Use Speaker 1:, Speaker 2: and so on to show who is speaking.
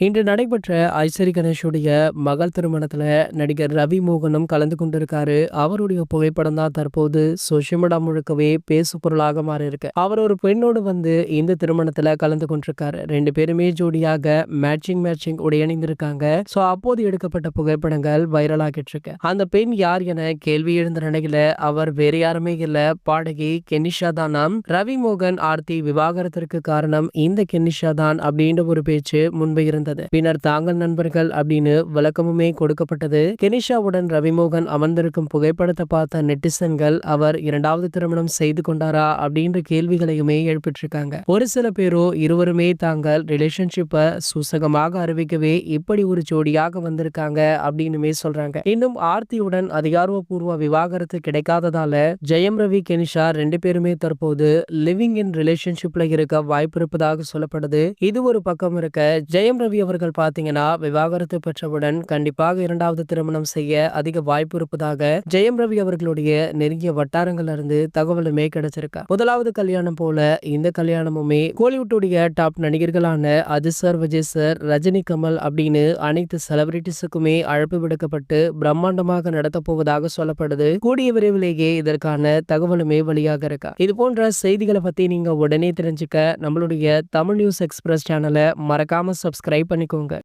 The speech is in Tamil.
Speaker 1: இன்று நடைபெற்ற ஐசரி கணேஷுடைய மகள் திருமணத்துல நடிகர் ரவி மோகனும் கலந்து கொண்டிருக்காரு. அவருடைய புகைப்படம் தான் தற்போது சோசியல் மீடியா முழுக்கவே பேசு பொருளாக மாறி இருக்கு. அவர் ஒரு பெண்ணோடு இந்த திருமணத்துல கலந்து கொண்டிருக்காரு. ரெண்டு பேருமே ஜோடியாக மேட்சிங் உடை அணிந்திருக்காங்க. சோ அப்போது எடுக்கப்பட்ட புகைப்படங்கள் வைரல் ஆகிட்டு இருக்கு. அந்த பெண் யார் என கேள்வி எழுந்த நிலையில அவர் வேற யாருமே இல்ல, பாடகி கெனிஷா தானாம். ரவி மோகன் ஆர்த்தி விவாகரத்திற்கு காரணம் இந்த கெனிஷா தான் அப்படின்ற ஒரு பேச்சு முன்பு இருந்தது. பின்னர் தாங்கள் நண்பர்கள் அப்படின்னு விளக்கமுமே கொடுக்கப்பட்டது. கெனிஷாவுடன் ரவிமோகன் அமர்ந்திருக்கும் புகைப்படத்தை பார்த்த நெட்டிசன்கள் அவர் இரண்டாவது திருமணம் செய்து கொண்டாரா அப்படின்ற கேள்விகளையுமே எழுப்பிட்டிருக்காங்க. ஒரு சில பேரோ இருவருமே தாங்கள் ரிலேஷன்ஷிப்பை சூசகமாக அறிவிக்கவே இப்படி ஒரு ஜோடியாக வந்திருக்காங்க அப்படின்னுமே சொல்றாங்க. இன்னும் ஆர்த்தியுடன் அதிகாரப்பூர்வ விவாகரத்து கிடைக்காததால ஜெயம் ரவி கெனிஷா ரெண்டு பேருமே தற்போது லிவிங் இன் ரிலேஷன்ஷிப்ல இருக்க வாய்ப்பு இருப்பதாக சொல்லப்படுது. இது ஒரு பக்கம் இருக்க, ஜெயம் ரவி அவர்கள் பாத்தீங்கன்னா விவாகரத்து பெற்றவுடன் கண்டிப்பாக இரண்டாவது திருமணம் செய்ய அதிக வாய்ப்பு இருப்பதாக ஜெயம் ரவி அவர்களுடைய நெருங்கிய வட்டாரங்கள்ல இருந்து தகவலுமே கிடைச்சிருக்கா. முதலாவது கல்யாணம் போல இந்த கல்யாணமுமே கோலிவுட்டுடைய டாப் நடிகர்களான அஜித் சார், விஜய் சார், ரஜினி, கமல் அப்படின்னு அனைத்து செலிபிரிட்டிஸுக்குமே அழைப்பு விடுக்கப்பட்டு பிரம்மாண்டமாக நடத்த போவதாக சொல்லப்படுது. கூடிய விரைவிலேயே இதற்கான தகவலுமே வெளியாக இருக்கா. இது போன்ற செய்திகளை பத்தி நீங்க உடனே தெரிஞ்சுக்க நம்மளுடைய தமிழ் நியூஸ் எக்ஸ்பிரஸ் சேனலை மறக்காம சப்ஸ்கிரைப் பண்ணிக்கோங்க.